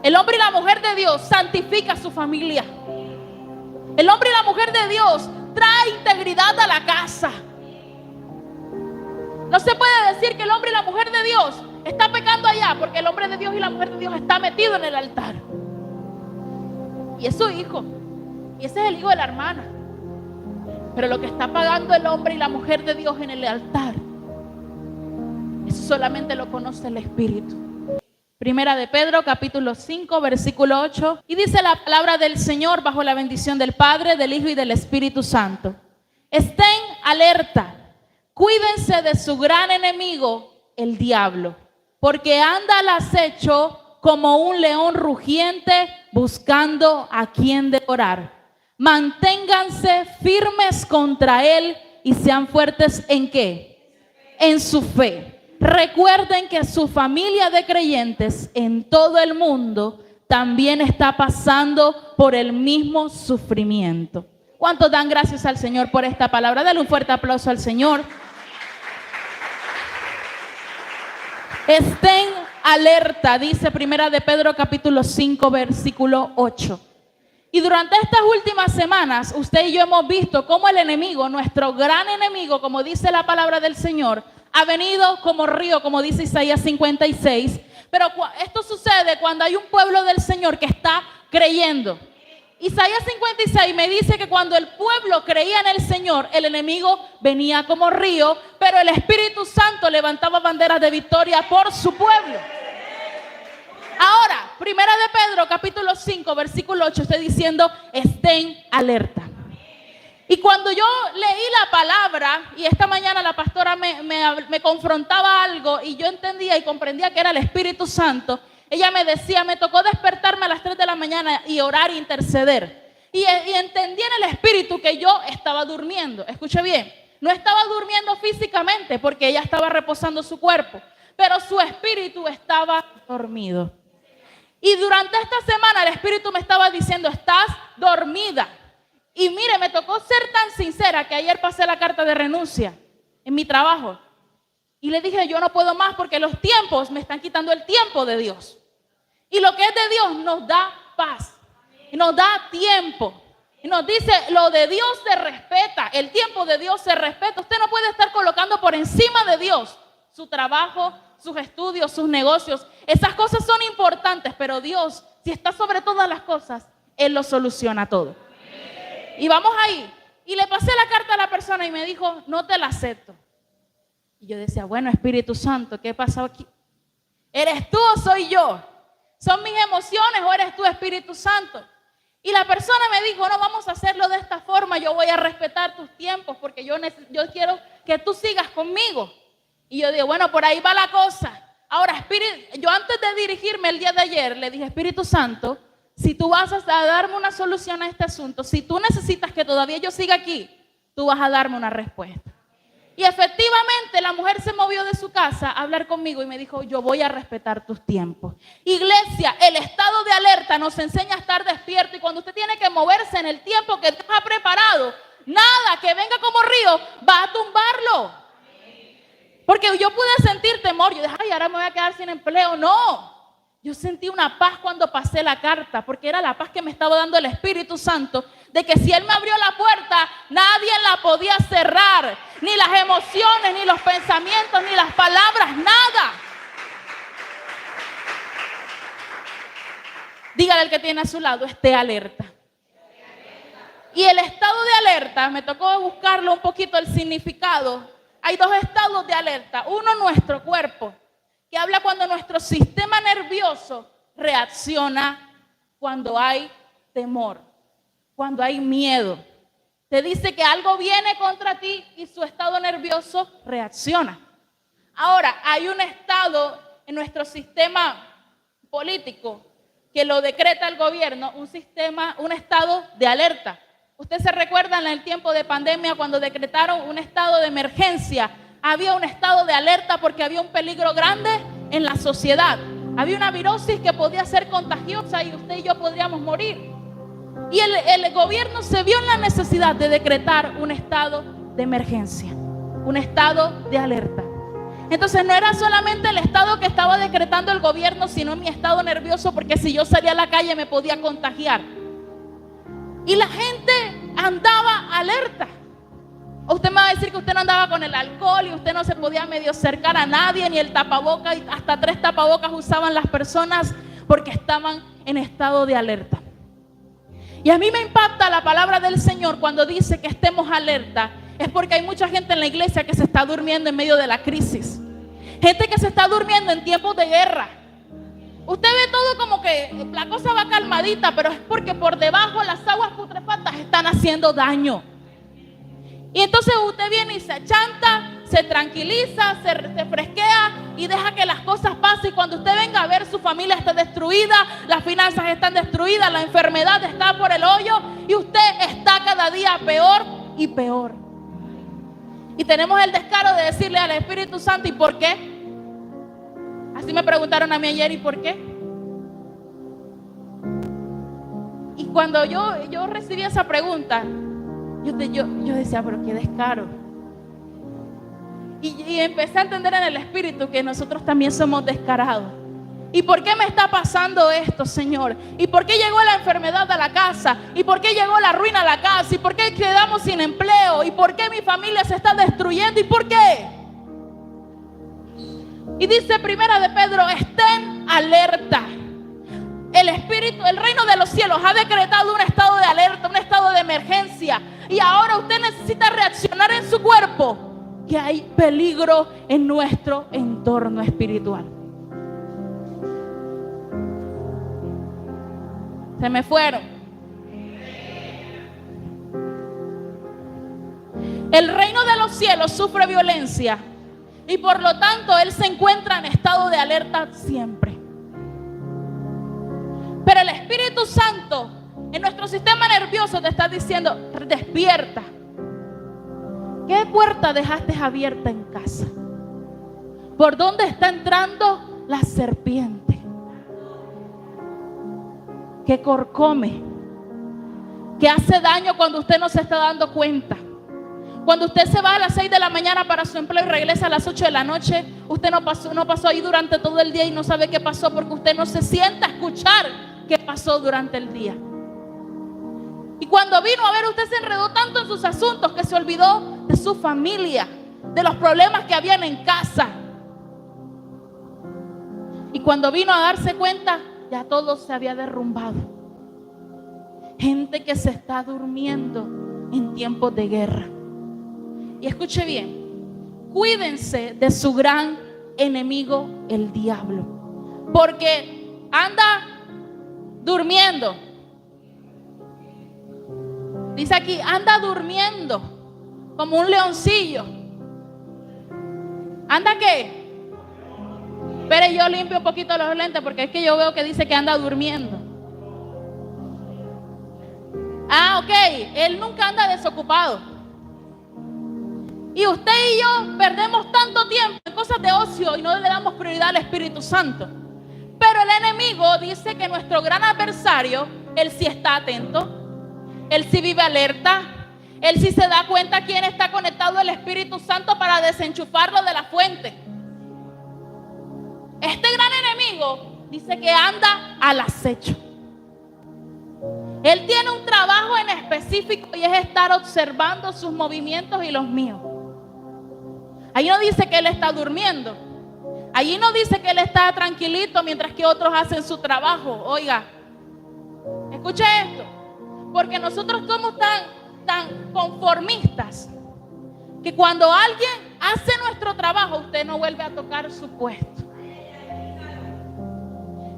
El hombre y la mujer de Dios santifica a su familia. El hombre y la mujer de Dios trae integridad a la casa. No se puede decir que el hombre y la mujer de Dios está pecando allá, porque el hombre de Dios y la mujer de Dios está metido en el altar. Y es su hijo. Y ese es el hijo de la hermana. Pero lo que está pagando el hombre y la mujer de Dios en el altar, eso solamente lo conoce el Espíritu. Primera de Pedro, capítulo 5, versículo 8. Y dice la palabra del Señor bajo la bendición del Padre, del Hijo y del Espíritu Santo. Estén alerta. Cuídense de su gran enemigo, el diablo, porque anda al acecho como un león rugiente buscando a quien devorar. Manténganse firmes contra él y sean fuertes ¿en qué? En su fe. Recuerden que su familia de creyentes en todo el mundo también está pasando por el mismo sufrimiento. ¿Cuántos dan gracias al Señor por esta palabra? Dale un fuerte aplauso al Señor. Estén alerta, dice Primera de Pedro capítulo 5 versículo 8. Y durante estas últimas semanas, usted y yo hemos visto cómo el enemigo, nuestro gran enemigo, como dice la palabra del Señor, ha venido como río, como dice Isaías 56. Pero esto sucede cuando hay un pueblo del Señor que está creyendo. Isaías 56 me dice que cuando el pueblo creía en el Señor, el enemigo venía como río, pero el Espíritu Santo levantaba banderas de victoria por su pueblo. Ahora, Primera de Pedro, capítulo 5, versículo 8, estoy diciendo, estén alerta. Y cuando yo leí la palabra, y esta mañana la pastora me confrontaba algo, y yo entendía y comprendía que era el Espíritu Santo, ella me decía, me tocó despertarme a las 3 de la mañana y orar e interceder. Y entendí en el Espíritu que yo estaba durmiendo. Escuche bien, no estaba durmiendo físicamente porque ella estaba reposando su cuerpo, pero su espíritu estaba dormido. Y durante esta semana el Espíritu me estaba diciendo, estás dormida. Y mire, me tocó ser tan sincera que ayer pasé la carta de renuncia en mi trabajo. Y le dije, yo no puedo más porque los tiempos me están quitando el tiempo de Dios. Y lo que es de Dios nos da paz. Y nos da tiempo. Y nos dice, lo de Dios se respeta. El tiempo de Dios se respeta. Usted no puede estar colocando por encima de Dios su trabajo, sus estudios, sus negocios. Esas cosas son importantes, pero Dios, si está sobre todas las cosas, Él lo soluciona todo. Y vamos ahí. Y le pasé la carta a la persona y me dijo, no te la acepto. Y yo decía, bueno, Espíritu Santo, ¿qué pasó aquí? ¿Eres tú o soy yo? ¿Son mis emociones o eres tú, Espíritu Santo? Y la persona me dijo, no, vamos a hacerlo de esta forma. Yo voy a respetar tus tiempos porque yo quiero que tú sigas conmigo. Y yo digo, bueno, por ahí va la cosa. Ahora, yo antes de dirigirme el día de ayer, le dije, Espíritu Santo, si tú vas a darme una solución a este asunto, si tú necesitas que todavía yo siga aquí, tú vas a darme una respuesta. Y efectivamente la mujer se movió de su casa a hablar conmigo y me dijo, yo voy a respetar tus tiempos. Iglesia, el estado de alerta nos enseña a estar despierto, y cuando usted tiene que moverse en el tiempo que Dios ha preparado, nada que venga como río va a tumbarlo. Porque yo pude sentir temor, yo dije, ay, ahora me voy a quedar sin empleo. No, yo sentí una paz cuando pasé la carta, porque era la paz que me estaba dando el Espíritu Santo, de que si Él me abrió la puerta, nadie la podía cerrar, ni las emociones, ni los pensamientos, ni las palabras, nada. Dígale al que tiene a su lado, esté alerta. Y el estado de alerta, me tocó buscarlo un poquito el significado. Hay dos estados de alerta. Uno, nuestro cuerpo, que habla cuando nuestro sistema nervioso reacciona cuando hay temor, cuando hay miedo. Te dice que algo viene contra ti y su estado nervioso reacciona. Ahora, hay un estado en nuestro sistema político que lo decreta el gobierno, un estado de alerta. Usted se recuerda en el tiempo de pandemia cuando decretaron un estado de emergencia. Había un estado de alerta porque había un peligro grande en la sociedad. Había una virosis que podía ser contagiosa y usted y yo podríamos morir. Y el gobierno se vio en la necesidad de decretar un estado de emergencia, un estado de alerta. Entonces no era solamente el estado que estaba decretando el gobierno, sino mi estado nervioso, porque si yo salía a la calle me podía contagiar. Y la gente andaba alerta. Usted me va a decir que usted no andaba con el alcohol y usted no se podía medio acercar a nadie, ni el tapabocas, y hasta 3 tapabocas usaban las personas porque estaban en estado de alerta. Y a mí me impacta la palabra del Señor cuando dice que estemos alerta. Es porque hay mucha gente en la iglesia que se está durmiendo en medio de la crisis. Gente que se está durmiendo en tiempos de guerra. Usted ve todo como que la cosa va calmadita, pero es porque por debajo las aguas putrefactas están haciendo daño. Y entonces usted viene y se achanta, se tranquiliza, se fresquea y deja que las cosas pasen. Y cuando usted venga a ver, su familia está destruida, las finanzas están destruidas, la enfermedad está por el hoyo y usted está cada día peor y peor. Y tenemos el descaro de decirle al Espíritu Santo: ¿y por qué? Así me preguntaron a mí ayer: ¿y por qué? Y cuando yo recibí esa pregunta, yo decía: pero qué descaro. Y empecé a entender en el Espíritu que nosotros también somos descarados. ¿Y por qué me está pasando esto, Señor? ¿Y por qué llegó la enfermedad a la casa? ¿Y por qué llegó la ruina a la casa? ¿Y por qué quedamos sin empleo? ¿Y por qué mi familia se está destruyendo? ¿Y por qué? Y dice Primera de Pedro: estén alerta. El Espíritu, el reino de los cielos ha decretado un estado de alerta, un estado de emergencia. Y ahora usted necesita reaccionar en su cuerpo, que hay peligro en nuestro entorno espiritual. Se me fueron. El reino de los cielos sufre violencia y por lo tanto él se encuentra en estado de alerta siempre. Pero el Espíritu Santo en nuestro sistema nervioso te está diciendo: despierta. ¿Qué puerta dejaste abierta en casa? ¿Por dónde está entrando la serpiente? Que corcome, que hace daño cuando usted no se está dando cuenta. Cuando usted se va a las 6 de la mañana para su empleo y regresa a las 8 de la noche, usted no pasó ahí durante todo el día y no sabe qué pasó, porque usted no se sienta a escuchar qué pasó durante el día. Y cuando vino a ver, usted se enredó tanto en sus asuntos que se olvidó de su familia, de los problemas que habían en casa. Y cuando vino a darse cuenta, ya todo se había derrumbado. Gente que se está durmiendo en tiempos de guerra. Y escuche bien: cuídense de su gran enemigo, el diablo, porque anda durmiendo. Dice aquí: anda durmiendo como un leoncillo. ¿Anda qué? Pero yo limpio un poquito los lentes porque es que yo veo que dice que anda durmiendo. Ah, ok. Él nunca anda desocupado. Y usted y yo perdemos tanto tiempo en cosas de ocio y no le damos prioridad al Espíritu Santo. Pero el enemigo dice que nuestro gran adversario, él sí está atento, él sí vive alerta, él sí se da cuenta quién está conectado al Espíritu Santo para desenchufarlo de la fuente. Este gran enemigo dice que anda al acecho. Él tiene un trabajo en específico y es estar observando sus movimientos y los míos. Ahí no dice que él está durmiendo. Allí no dice que él está tranquilito mientras que otros hacen su trabajo. Oiga, escuche esto. Porque nosotros somos tan conformistas que cuando alguien hace nuestro trabajo, usted no vuelve a tocar su puesto.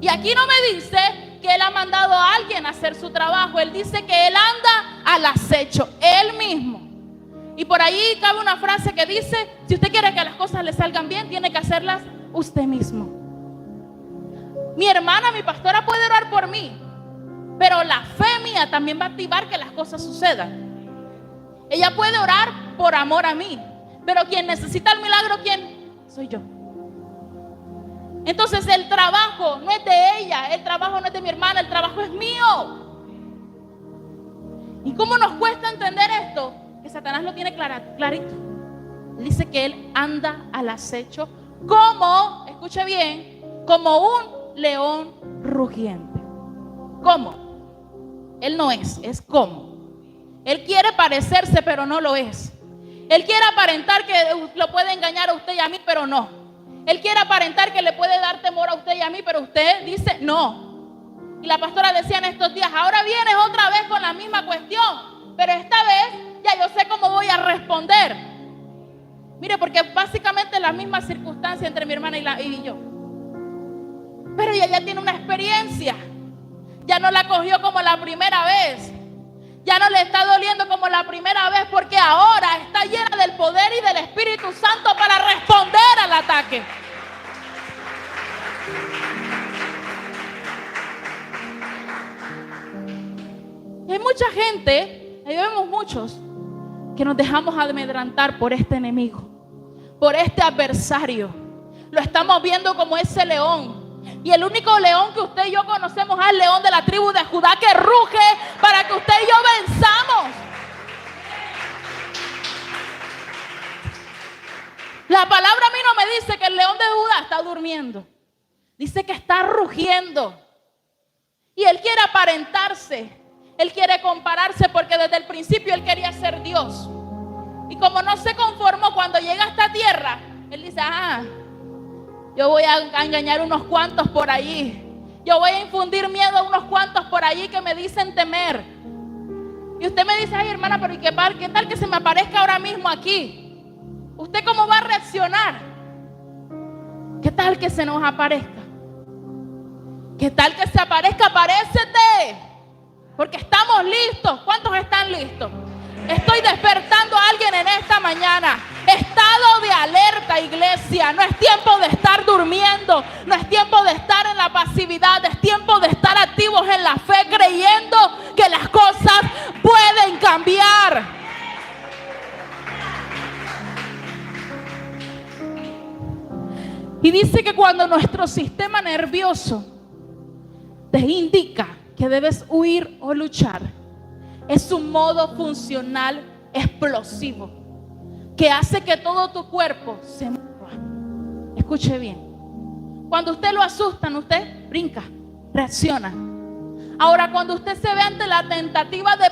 Y aquí no me dice que él ha mandado a alguien a hacer su trabajo. Él dice que él anda al acecho, él mismo. Y por ahí cabe una frase que dice: si usted quiere que las cosas le salgan bien, tiene que hacerlas usted mismo. Mi hermana, mi pastora puede orar por mí, pero la fe mía también va a activar que las cosas sucedan. Ella puede orar por amor a mí, pero quien necesita el milagro, ¿quién? Soy yo. Entonces el trabajo no es de ella, el trabajo no es de mi hermana, el trabajo es mío. ¿Y cómo nos cuesta entender esto? Que Satanás lo tiene clarito. Dice que él anda al acecho como, escuche bien, como un león rugiente. ¿Cómo? Él no es cómo. Él quiere parecerse, pero no lo es. Él quiere aparentar que lo puede engañar a usted y a mí, pero no. Él quiere aparentar que le puede dar temor a usted y a mí, pero usted dice no. Y la pastora decía en estos días, ahora vienes otra vez con la misma cuestión, pero esta vez ya yo sé cómo voy a responder. Mire, porque básicamente es la misma circunstancia entre mi hermana y yo. Pero ella ya tiene una experiencia. Ya no la cogió como la primera vez. Ya no le está doliendo como la primera vez, porque ahora está llena del poder y del Espíritu Santo para responder al ataque. Y hay mucha gente, ahí vemos muchos, que nos dejamos amedrentar por este enemigo, por este adversario. Lo estamos viendo como ese león. Y el único león que usted y yo conocemos es el león de la tribu de Judá, que ruge para que usted y yo venzamos. La palabra a mí no me dice que el león de Judá está durmiendo. Dice que está rugiendo. Y él quiere aparentarse. Él quiere compararse, porque desde el principio él quería ser Dios. Y como no se conformó cuando llega a esta tierra, él dice, yo voy a engañar unos cuantos por allí. Yo voy a infundir miedo a unos cuantos por allí que me dicen temer. Y usted me dice, ay hermana, pero ¿y qué tal que se me aparezca ahora mismo aquí? ¿Usted cómo va a reaccionar? ¿Qué tal que se nos aparezca? ¿Qué tal que se aparezca? Aparécete, porque estamos listos. ¿Cuántos están listos? Estoy despertando a alguien en esta mañana. Estado de alerta, iglesia. No es tiempo de estar durmiendo. No es tiempo de estar en la pasividad. Es tiempo de estar activos en la fe, creyendo que las cosas pueden cambiar. Y dice que cuando nuestro sistema nervioso te indica que debes huir o luchar, es un modo funcional explosivo que hace que todo tu cuerpo se mueva. Escuche bien. Cuando usted lo asustan, usted brinca, reacciona. Ahora, cuando usted se ve ante la tentativa de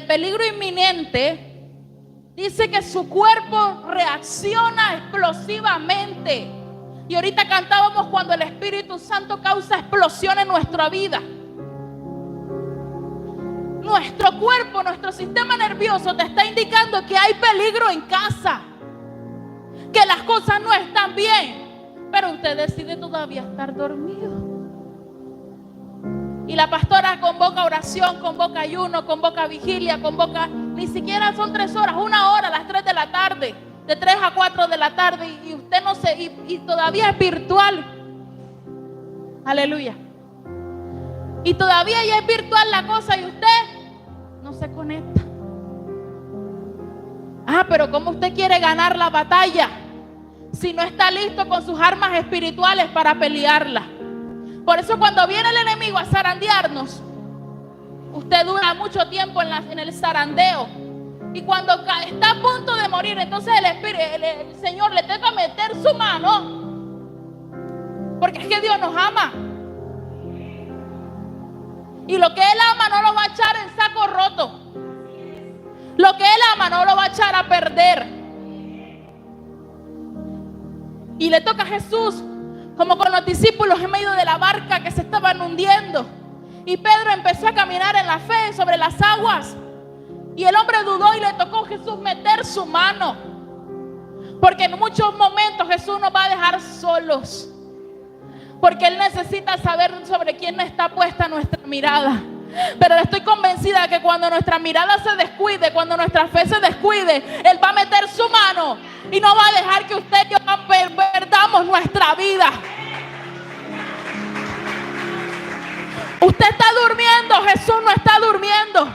peligro inminente, dice que su cuerpo reacciona explosivamente. Y ahorita cantábamos cuando el Espíritu Santo causa explosión en nuestra vida. Nuestro cuerpo, nuestro sistema nervioso te está indicando que hay peligro en casa, que las cosas no están bien, pero usted decide todavía estar dormido. Y la pastora convoca oración, convoca ayuno, convoca vigilia, convoca, ni siquiera son 3 horas, 1 hora a las 3 de la tarde, de 3 a 4 de la tarde, y usted no se, y todavía es virtual. Aleluya. Y todavía ya es virtual la cosa y usted no se conecta. Pero ¿cómo usted quiere ganar la batalla si no está listo con sus armas espirituales para pelearla? Por eso cuando viene el enemigo a zarandearnos, usted dura mucho tiempo en el zarandeo. Y cuando está a punto de morir, entonces el Señor le toca meter su mano, porque es que Dios nos ama. Y lo que Él ama no lo va a echar en saco roto. Lo que Él ama no lo va a echar a perder. Y le toca a Jesús, como con los discípulos en medio de la barca que se estaban hundiendo. Y Pedro empezó a caminar en la fe sobre las aguas. Y el hombre dudó y le tocó a Jesús meter su mano. Porque en muchos momentos Jesús nos va a dejar solos. Porque Él necesita saber sobre quién está puesta nuestra mirada. Pero estoy convencida de que cuando nuestra mirada se descuide, cuando nuestra fe se descuide, Él va a meter su mano y no va a dejar que usted y yo perdamos nuestra vida. Usted está durmiendo, Jesús no está durmiendo.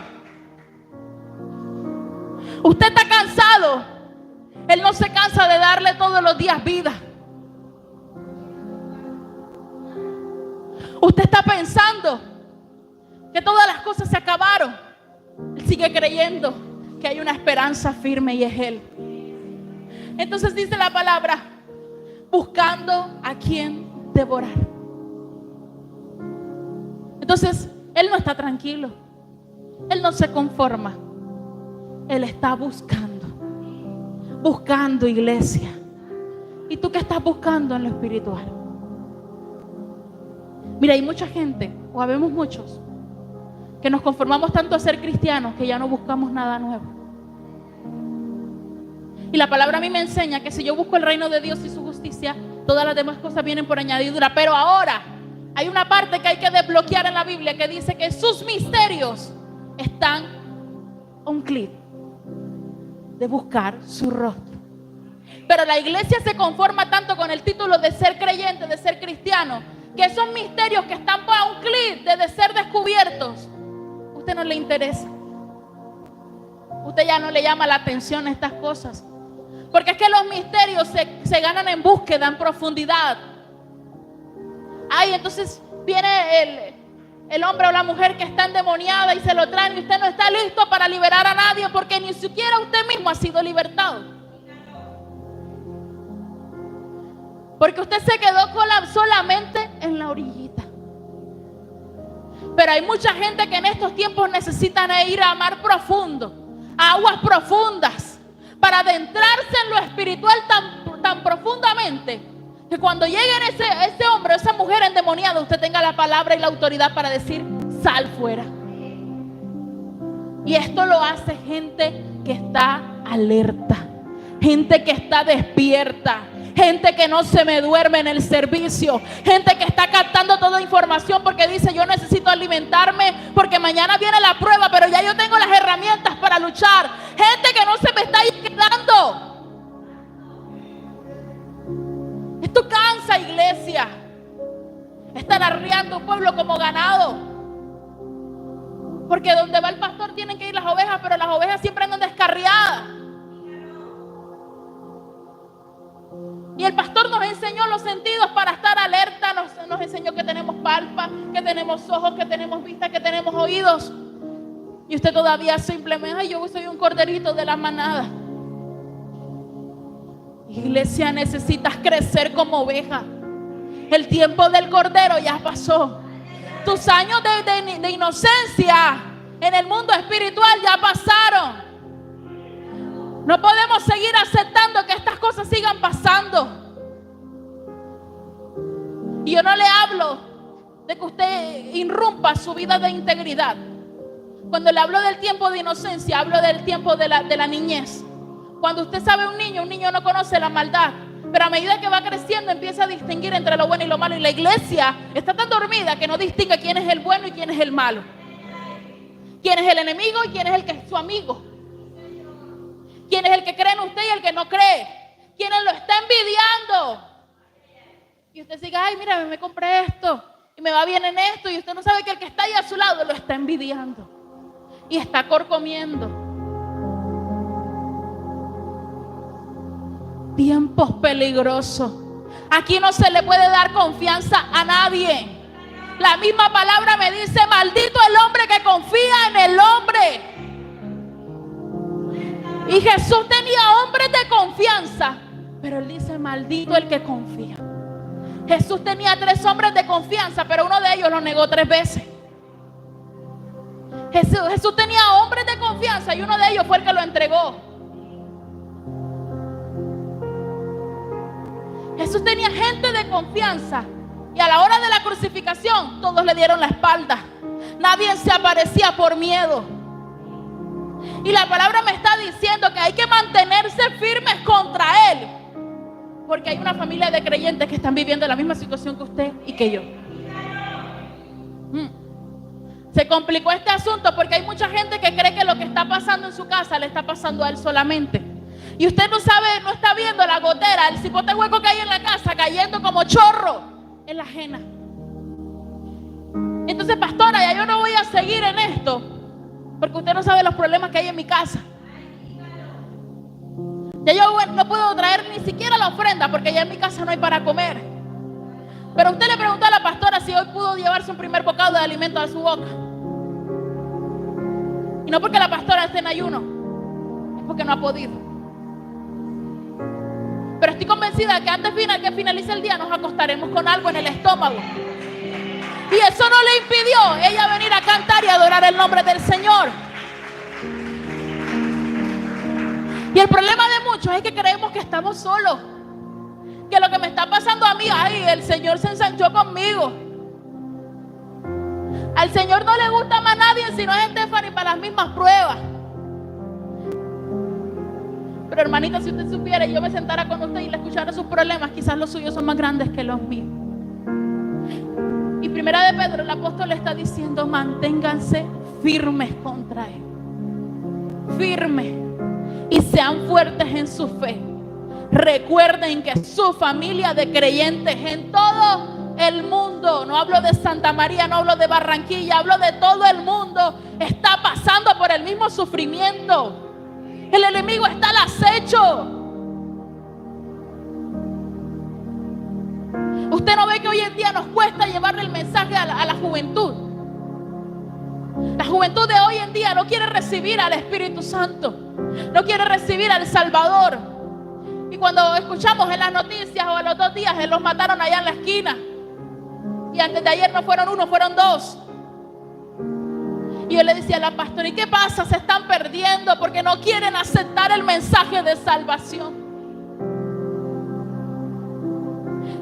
Usted está cansado, Él no se cansa de darle todos los días vida. Usted está pensando que todas las cosas se acabaron. Él sigue creyendo que hay una esperanza firme y es Él. Entonces dice la palabra buscando a quien devorar. Entonces, él no está tranquilo. Él no se conforma. Él está buscando iglesia. ¿Y tú qué estás buscando en lo espiritual? Mira, hay mucha gente, o habemos muchos, que nos conformamos tanto a ser cristianos que ya no buscamos nada nuevo. Y la palabra a mí me enseña que si yo busco el reino de Dios y su justicia, todas las demás cosas vienen por añadidura. Pero ahora hay una parte que hay que desbloquear en la Biblia que dice que sus misterios están a un clic de buscar su rostro. Pero la iglesia se conforma tanto con el título de ser creyente, de ser cristiano, que esos misterios que están a un clic de ser descubiertos, a usted no le interesa. Usted ya no le llama la atención a estas cosas. Porque es que los misterios se ganan en búsqueda, en profundidad. Ay, entonces viene el hombre o la mujer que está endemoniada y se lo traen y usted no está listo para liberar a nadie porque ni siquiera usted mismo ha sido libertado. Porque usted se quedó solamente en la orillita. Pero hay mucha gente que en estos tiempos necesitan ir a mar profundo, a aguas profundas, para adentrarse en lo espiritual tan profundamente, que cuando lleguen ese hombre o esa mujer endemoniada, usted tenga la palabra y la autoridad para decir: sal fuera. Y esto lo hace gente que está alerta, gente que está despierta, gente que no se me duerme en el servicio, gente que está captando toda información porque dice: yo necesito alimentarme porque mañana viene la prueba, pero ya yo tengo las herramientas para luchar. Gente que no se me está quedando. Esto cansa, iglesia. Están arreando un pueblo como ganado. Porque donde va el pastor tienen que ir las ovejas, pero las ovejas siempre andan descarriadas. Y el pastor nos enseñó los sentidos para estar alerta. Nos enseñó que tenemos palpa, que tenemos ojos, que tenemos vista, que tenemos oídos. Y usted todavía simplemente: ay, yo soy un corderito de la manada. Iglesia, necesitas crecer como oveja. El tiempo del cordero ya pasó. Tus años de inocencia en el mundo espiritual ya pasaron. No podemos seguir aceptando que estas cosas sigan pasando. Y yo no le hablo de que usted irrumpa su vida de integridad. Cuando le hablo del tiempo de inocencia, hablo del tiempo de la niñez. Cuando usted sabe un niño no conoce la maldad. Pero a medida que va creciendo empieza a distinguir entre lo bueno y lo malo. Y la iglesia está tan dormida que no distingue quién es el bueno y quién es el malo. Quién es el enemigo y quién es el que es su amigo. Quién es el que cree en usted y el que no cree. Quién lo está envidiando. Y usted sigue: ay, mira, me compré esto y me va bien en esto. Y usted no sabe que el que está ahí a su lado lo está envidiando y está corcomiendo. Tiempos peligrosos. Aquí no se le puede dar confianza a nadie. La misma palabra me dice: maldito el hombre que confía en el hombre. Y Jesús tenía hombres de confianza, pero él dice: maldito el que confía. Jesús tenía 3 hombres de confianza, pero uno de ellos lo negó 3 veces. Jesús tenía hombres de confianza y uno de ellos fue el que lo entregó. Jesús tenía gente de confianza y a la hora de la crucificación todos le dieron la espalda. Nadie se aparecía por miedo. Y la palabra me está diciendo que hay que mantenerse firmes contra él, porque hay una familia de creyentes que están viviendo la misma situación que usted y que yo. Se complicó este asunto porque hay mucha gente que cree que lo que está pasando en su casa le está pasando a él solamente. Y usted no sabe, no está viendo la gotera, el cipote hueco que hay en la casa cayendo como chorro en la ajena. Entonces, pastora, ya yo no voy a seguir en esto porque usted no sabe los problemas que hay en mi casa. Ya yo no puedo traer ni siquiera la ofrenda porque ya en mi casa no hay para comer. Pero usted le preguntó a la pastora si hoy pudo llevarse un primer bocado de alimento a su boca. Y no porque la pastora esté en ayuno, es porque no ha podido. Pero estoy convencida que antes que finalice el día nos acostaremos con algo en el estómago. Y eso no le impidió ella venir a cantar y adorar el nombre del Señor. Y el problema de muchos es que creemos que estamos solos, que lo que me está pasando a mí, ay, el Señor se ensanchó conmigo. Al Señor no le gusta más nadie sino a Stephanie para las mismas pruebas. Pero hermanita, si usted supiera y yo me sentara con usted y le escuchara sus problemas, quizás los suyos son más grandes que los míos. Y primera de Pedro, el apóstol le está diciendo: manténganse firmes contra Él. Firmes. Y sean fuertes en su fe. Recuerden que su familia de creyentes en todo el mundo, no hablo de Santa María, no hablo de Barranquilla, hablo de todo el mundo, está pasando por el mismo sufrimiento. El enemigo está al acecho. Usted no ve que hoy en día nos cuesta llevarle el mensaje a la juventud. La juventud de hoy en día no quiere recibir al Espíritu Santo, no quiere recibir al Salvador. Y cuando escuchamos en las noticias o a los 2 días, los mataron allá en la esquina. Y antes de ayer no fueron 1, fueron 2. Y yo le decía a la pastora: ¿y qué pasa? Se están perdiendo porque no quieren aceptar el mensaje de salvación.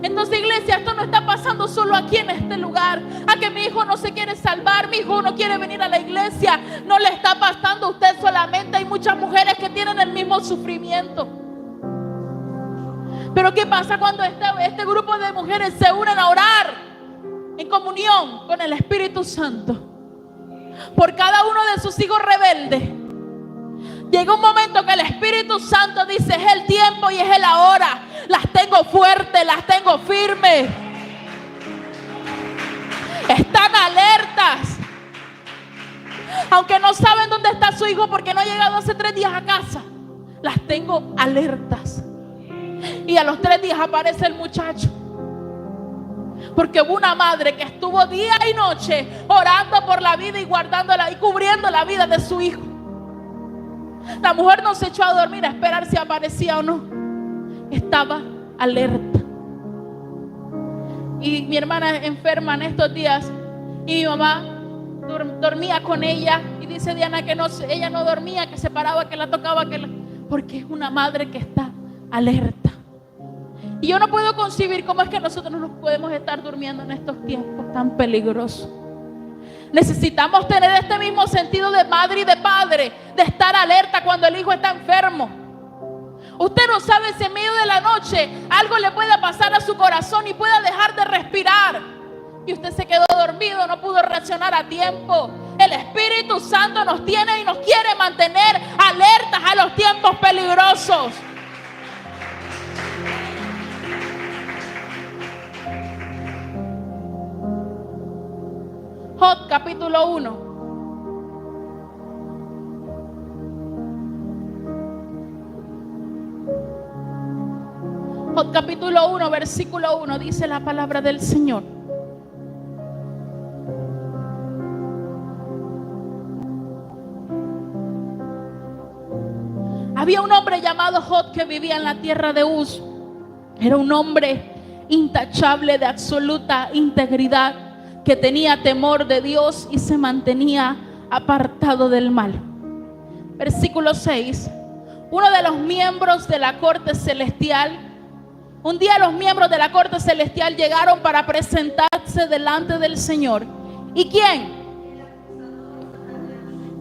Entonces, iglesia, esto no está pasando solo aquí en este lugar. A que mi hijo no se quiere salvar, mi hijo no quiere venir a la iglesia. No le está pasando a usted solamente. Hay muchas mujeres que tienen el mismo sufrimiento. Pero ¿qué pasa cuando este grupo de mujeres se unen a orar en comunión con el Espíritu Santo por cada uno de sus hijos rebeldes? Llega un momento que el Espíritu Santo dice: es el tiempo y es el ahora. Las tengo fuertes, las tengo firmes. Están alertas. Aunque no saben dónde está su hijo porque no ha llegado hace 3 días a casa, las tengo alertas. Y a los 3 días aparece el muchacho. Porque hubo una madre que estuvo día y noche orando por la vida y guardándola y cubriendo la vida de su hijo. La mujer no se echó a dormir a esperar si aparecía o no. Estaba alerta. Y mi hermana enferma en estos días y mi mamá dormía con ella. Y dice Diana que ella no dormía, que se paraba, que la tocaba, porque es una madre que está alerta. Y yo no puedo concebir cómo es que nosotros no nos podemos estar durmiendo en estos tiempos tan peligrosos. Necesitamos tener este mismo sentido de madre y de padre, de estar alerta cuando el hijo está enfermo. Usted no sabe si en medio de la noche algo le pueda pasar a su corazón y pueda dejar de respirar. Y usted se quedó dormido, no pudo reaccionar a tiempo. El Espíritu Santo nos tiene y nos quiere mantener alertas a los tiempos peligrosos. Job capítulo 1. Job capítulo 1, versículo 1, dice la palabra del Señor. Había un hombre llamado Job que vivía en la tierra de Uz. Era un hombre intachable, de absoluta integridad, que tenía temor de Dios y se mantenía apartado del mal. Versículo 6. Uno de los miembros de la corte celestial, un día los miembros de la corte celestial llegaron para presentarse delante del Señor. ¿Y quién?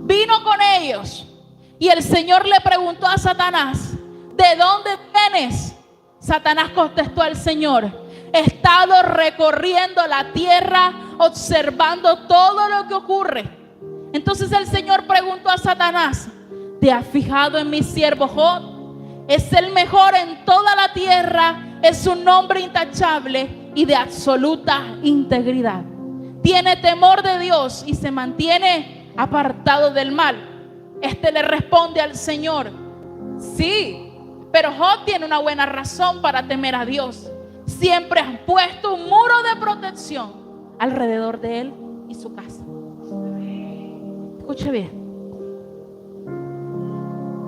Vino con ellos. Y el Señor le preguntó a Satanás: ¿de dónde vienes? Satanás contestó al Señor: he estado recorriendo la tierra, observando todo lo que ocurre. Entonces el Señor preguntó a Satanás: ¿te has fijado en mi siervo Job? Es el mejor en toda la tierra, es un hombre intachable y de absoluta integridad. Tiene temor de Dios y se mantiene apartado del mal. Este le responde al Señor: sí, pero Job tiene una buena razón para temer a Dios. Siempre han puesto un muro de protección alrededor de él y su casa. Escuche bien.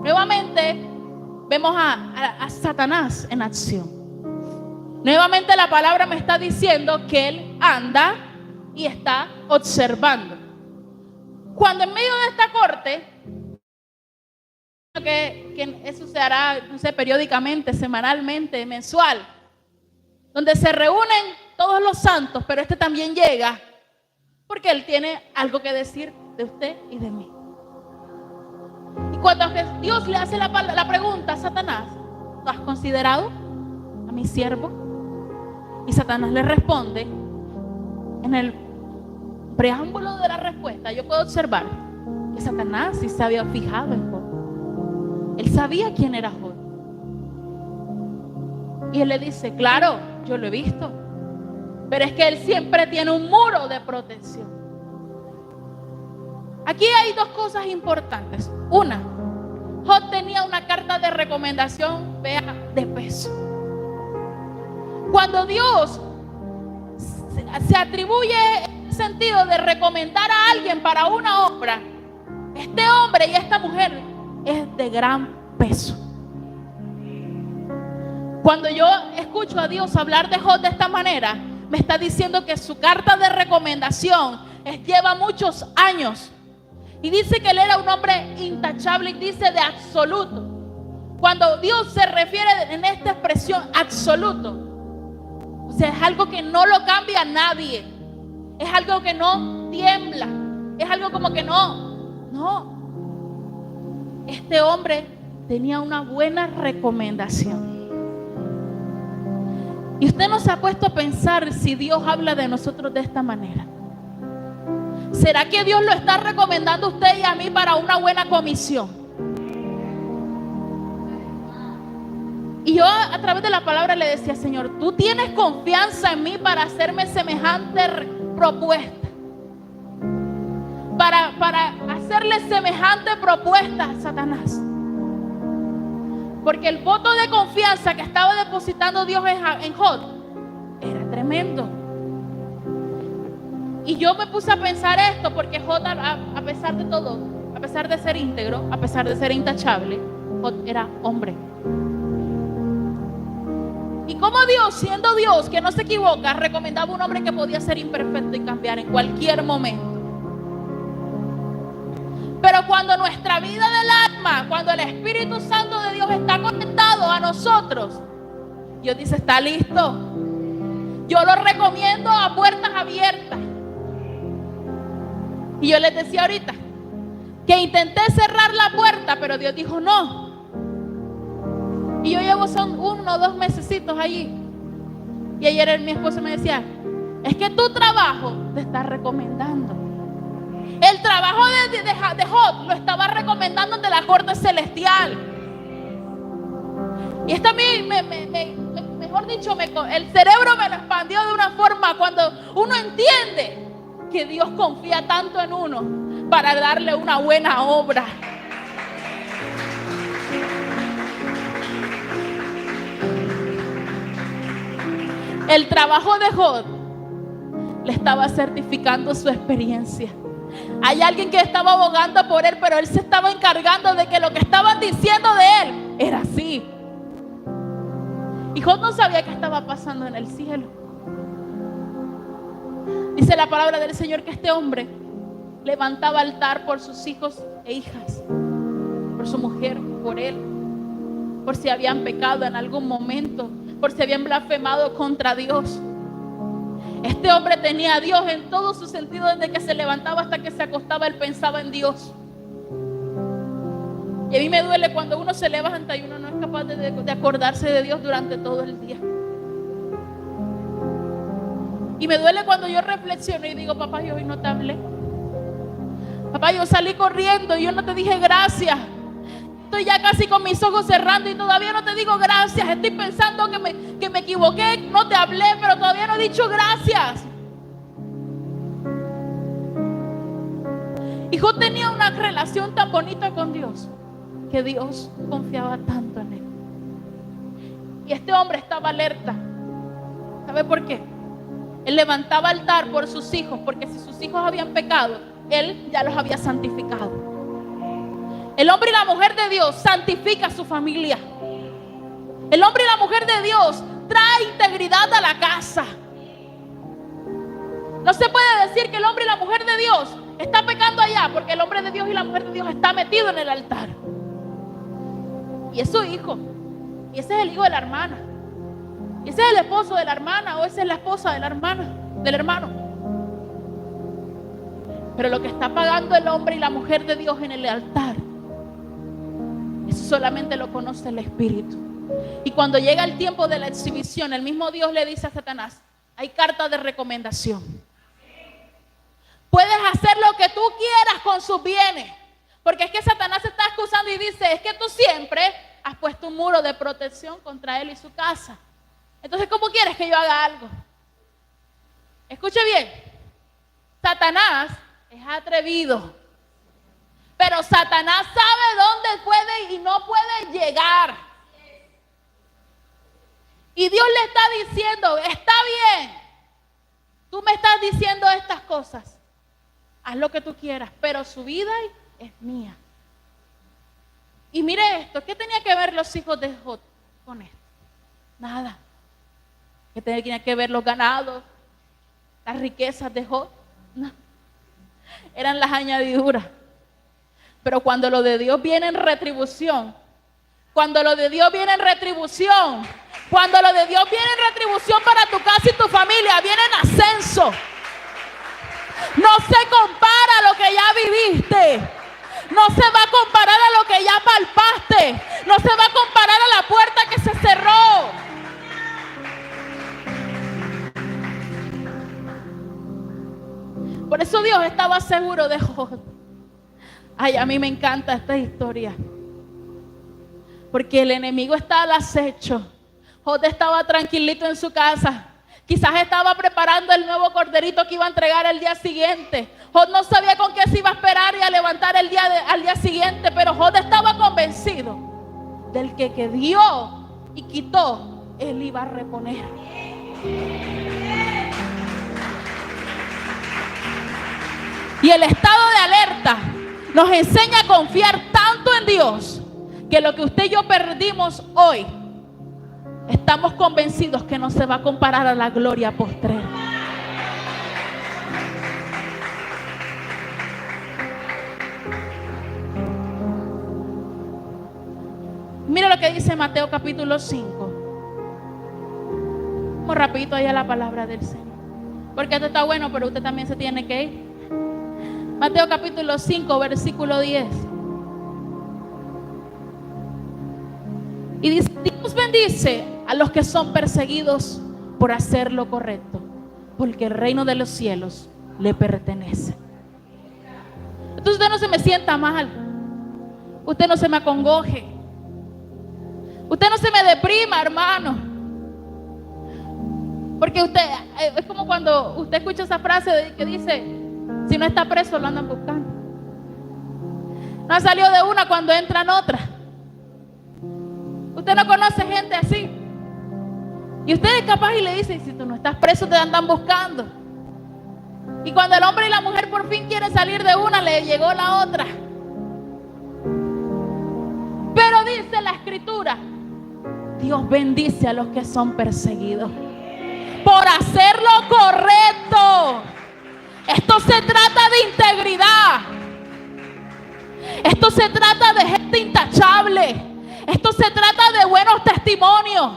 Nuevamente, vemos a Satanás en acción. Nuevamente la palabra me está diciendo que él anda y está observando. Cuando en medio de esta corte, que eso se hará, no sé, periódicamente, semanalmente, mensual, donde se reúnen todos los santos, pero este también llega, porque él tiene algo que decir de usted y de mí. Y cuando Dios le hace la pregunta a Satanás, ¿tú has considerado a mi siervo? Y Satanás le responde, en el preámbulo de la respuesta, yo puedo observar que Satanás sí se había fijado en Job. Él sabía quién era Job. Y él le dice, claro, yo lo he visto, pero es que él siempre tiene un muro de protección. Aquí hay dos cosas importantes. Una, Job tenía una carta de recomendación, vea, de peso. Cuando Dios se atribuye el sentido de recomendar a alguien para una obra, este hombre y esta mujer es de gran peso. Cuando yo escucho a Dios hablar de Job de esta manera, me está diciendo que su carta de recomendación lleva muchos años. Y dice que él era un hombre intachable y dice de absoluto. Cuando Dios se refiere en esta expresión absoluto, o sea, es algo que no lo cambia nadie. Es algo que no tiembla. Es algo como que no. Este hombre tenía una buena recomendación. Y usted no se ha puesto a pensar si Dios habla de nosotros de esta manera. ¿Será que Dios lo está recomendando a usted y a mí para una buena comisión? Y yo a través de la palabra le decía, Señor, tú tienes confianza en mí para hacerme semejante propuesta. Para hacerle semejante propuesta a Satanás. Porque el voto de confianza que estaba depositando Dios en Job era tremendo. Y yo me puse a pensar esto porque Job, a pesar de todo, a pesar de ser íntegro, a pesar de ser intachable, Job era hombre. Y como Dios, siendo Dios que no se equivoca, recomendaba a un hombre que podía ser imperfecto y cambiar en cualquier momento. Pero cuando nuestra vida del alma, cuando el Espíritu Santo de Dios está conectado a nosotros, Dios dice, está listo. Yo lo recomiendo a puertas abiertas. Y yo les decía ahorita que intenté cerrar la puerta, pero Dios dijo no. Y yo llevo son 1 o 2 mesecitos allí. Y ayer mi esposo me decía, es que tu trabajo te está recomendando. El trabajo de Job lo estaba recomendando ante la corte celestial. Y esto a mí, mejor dicho, el cerebro me lo expandió de una forma cuando uno entiende que Dios confía tanto en uno para darle una buena obra. El trabajo de Job le estaba certificando su experiencia. Hay alguien que estaba abogando por él, pero él se estaba encargando de que lo que estaban diciendo de él era así. Y Job no sabía qué estaba pasando en el cielo. Dice la palabra del Señor que este hombre levantaba altar por sus hijos e hijas, por su mujer, por él, por si habían pecado en algún momento, por si habían blasfemado contra Dios. Este hombre tenía a Dios en todo su sentido. Desde que se levantaba hasta que se acostaba, él pensaba en Dios. Y a mí me duele cuando uno se levanta y uno no es capaz de acordarse de Dios durante todo el día. Y me duele cuando yo reflexiono y digo, papá, yo hoy no te hablé. Papá, yo salí corriendo y yo no te dije gracias. Estoy ya casi con mis ojos cerrando y todavía no te digo gracias. Estoy pensando que me equivoqué, no te hablé, pero todavía no he dicho gracias. Y Job tenía una relación tan bonita con Dios que Dios confiaba tanto en él. Y este hombre estaba alerta. ¿Sabe por qué? Él levantaba altar por sus hijos, porque si sus hijos habían pecado, él ya los había santificado. El hombre y la mujer de Dios santifica a su familia. El hombre y la mujer de Dios trae integridad a la casa. No se puede decir que el hombre y la mujer de Dios está pecando allá, porque el hombre de Dios y la mujer de Dios está metido en el altar. Y es su hijo. Y ese es el hijo de la hermana. Y ese es el esposo de la hermana, o esa es la esposa de la hermana, del hermano. Pero lo que está pagando el hombre y la mujer de Dios en el altar, eso solamente lo conoce el Espíritu. Y cuando llega el tiempo de la exhibición, el mismo Dios le dice a Satanás: hay carta de recomendación. Puedes hacer lo que tú quieras con sus bienes. Porque es que Satanás se está excusando y dice: es que tú siempre has puesto un muro de protección contra él y su casa. Entonces, ¿cómo quieres que yo haga algo? Escuche bien. Satanás es atrevido. Pero Satanás sabe dónde puede y no puede llegar. Y Dios le está diciendo: está bien, tú me estás diciendo estas cosas, haz lo que tú quieras, pero su vida es mía. Y mire esto, ¿qué tenía que ver los hijos de Jod con esto? Nada. ¿Qué tenía que ver los ganados, las riquezas de Jod? No. Eran las añadiduras. Pero cuando lo de Dios viene en retribución, cuando lo de Dios viene en retribución, cuando lo de Dios viene en retribución para tu casa y tu familia, viene en ascenso. No se compara a lo que ya viviste. No se va a comparar a lo que ya palpaste. No se va a comparar a la puerta que se cerró. Por eso Dios estaba seguro de Jod. Ay, a mí me encanta esta historia. Porque el enemigo está al acecho. Jod estaba tranquilito en su casa. Quizás estaba preparando el nuevo corderito que iba a entregar el día siguiente. Jod no sabía con qué se iba a esperar y a levantar al día siguiente, pero Jod estaba convencido del que dio y quitó, él iba a reponer. Y el estado de alerta nos enseña a confiar tanto en Dios que lo que usted y yo perdimos hoy, estamos convencidos que no se va a comparar a la gloria postrera. Mira lo que dice Mateo capítulo 5. Vamos rapidito ahí a la palabra del Señor, porque esto está bueno, pero usted también se tiene que ir. Mateo capítulo 5, versículo 10. Y dice: Dios bendice a los que son perseguidos por hacer lo correcto, porque el reino de los cielos le pertenece. Entonces usted no se me sienta mal, usted no se me acongoje, usted no se me deprima, hermano. Porque usted, es como cuando usted escucha esa frase que dice: si no está preso, lo andan buscando. No salió de una cuando entra en otra. Usted no conoce gente así. Y usted es capaz y le dice: si tú no estás preso, te andan buscando. Y cuando el hombre y la mujer por fin quieren salir de una, le llegó la otra. Pero dice la Escritura: Dios bendice a los que son perseguidos por hacer lo correcto. Esto se trata de integridad. Esto se trata de gente intachable. Esto se trata de buenos testimonios.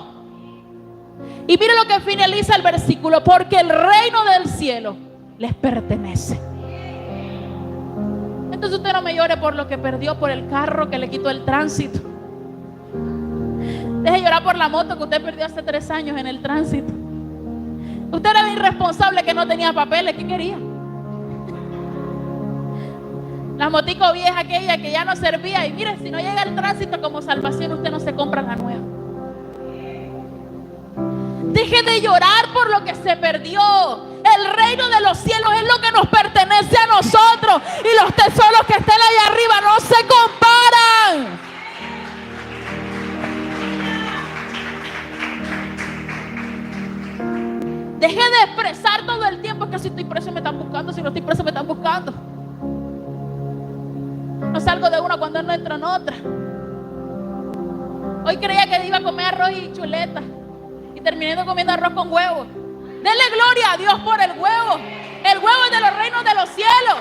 Y mire lo que finaliza el versículo: porque el reino del cielo les pertenece. Entonces usted no me llore por lo que perdió, por el carro que le quitó el tránsito. Deje llorar por la moto que usted perdió hace 3 años en el tránsito. Usted era el irresponsable que no tenía papeles. ¿Qué quería? La motico vieja aquella que ya no servía. Y mire, si no llega el tránsito como salvación, usted no se compra la nueva. Deje de llorar por lo que se perdió. El reino de los cielos es lo que nos pertenece a nosotros. Y los tesoros que estén allá arriba no se comparan. Deje de expresar todo el tiempo que si estoy preso me están buscando, si no estoy preso me están buscando. No salgo de una cuando no entro en otra. Hoy creía que iba a comer arroz y chuleta y terminé comiendo arroz con huevo. Denle gloria a Dios por el huevo. El huevo es de los reinos de los cielos.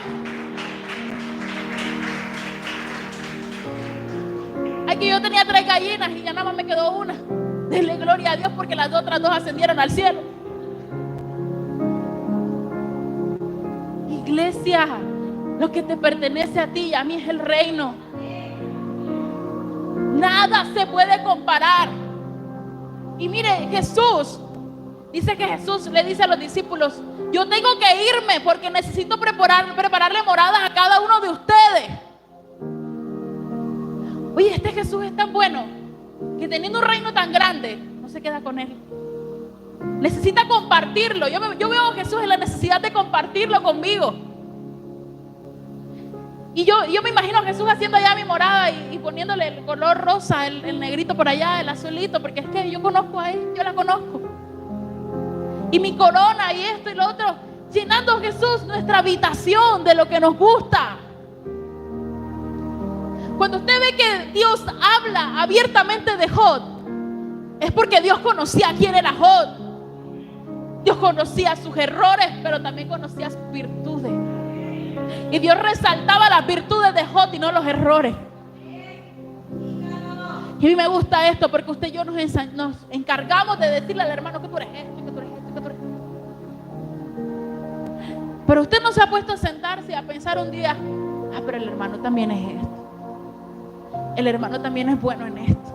Ay, que yo tenía 3 gallinas y ya nada más me quedó una. Denle gloria a Dios porque las otras 2 ascendieron al cielo. Iglesia, lo que te pertenece a ti y a mí es el reino. Nada se puede comparar. Y mire, Jesús, dice que Jesús le dice a los discípulos: yo tengo que irme porque necesito prepararle moradas a cada uno de ustedes. Oye, este Jesús es tan bueno que teniendo un reino tan grande, no se queda con él. Necesita compartirlo. Yo veo a Jesús en la necesidad de compartirlo conmigo. Y yo me imagino a Jesús haciendo allá mi morada y poniéndole el color rosa, el negrito por allá, el azulito, porque es que yo conozco a él, yo la conozco. Y mi corona y esto y lo otro, llenando Jesús nuestra habitación de lo que nos gusta. Cuando usted ve que Dios habla abiertamente de Jod, es porque Dios conocía quién era Jod. Dios conocía sus errores, pero también conocía sus virtudes. Y Dios resaltaba las virtudes de Jod y no los errores. Y a mí me gusta esto porque usted y yo nos encargamos de decirle al hermano que tú eres esto, que tú eres esto, que tú eres esto. Pero usted no se ha puesto a sentarse y a pensar un día: pero el hermano también es esto. El hermano también es bueno en esto.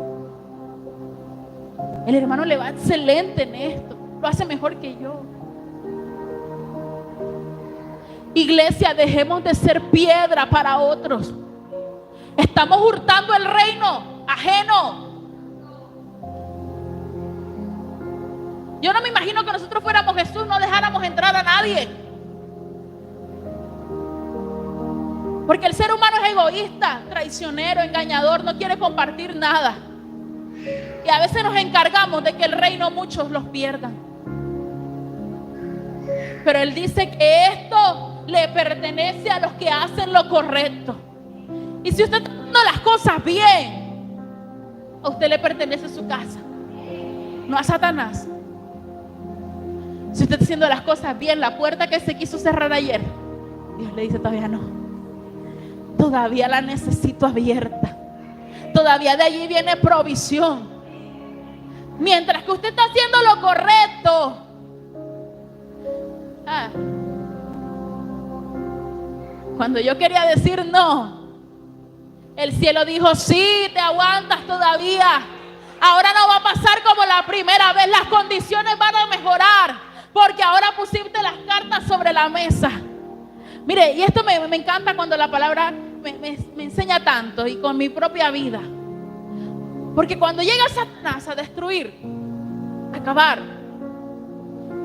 El hermano le va excelente en esto. Lo hace mejor que yo. Iglesia, dejemos de ser piedra para otros. Estamos hurtando el reino ajeno. Yo no me imagino que nosotros fuéramos Jesús, no dejáramos entrar a nadie. Porque el ser humano es egoísta, traicionero, engañador, no quiere compartir nada. Y a veces nos encargamos de que el reino muchos los pierdan. Pero Él dice que esto le pertenece a los que hacen lo correcto. Y si usted está haciendo las cosas bien, a usted le pertenece su casa, no a Satanás. Si usted está haciendo las cosas bien, la puerta que se quiso cerrar ayer, Dios le dice: todavía no. Todavía la necesito abierta. Todavía de allí viene provisión. Mientras que usted está haciendo lo correcto, cuando yo quería decir no, el cielo dijo: sí, te aguantas todavía. Ahora no va a pasar como la primera vez. Las condiciones van a mejorar porque ahora pusiste las cartas sobre la mesa. Mire, y esto me encanta cuando la palabra me enseña tanto, y con mi propia vida. Porque cuando llega Satanás a destruir, a acabar,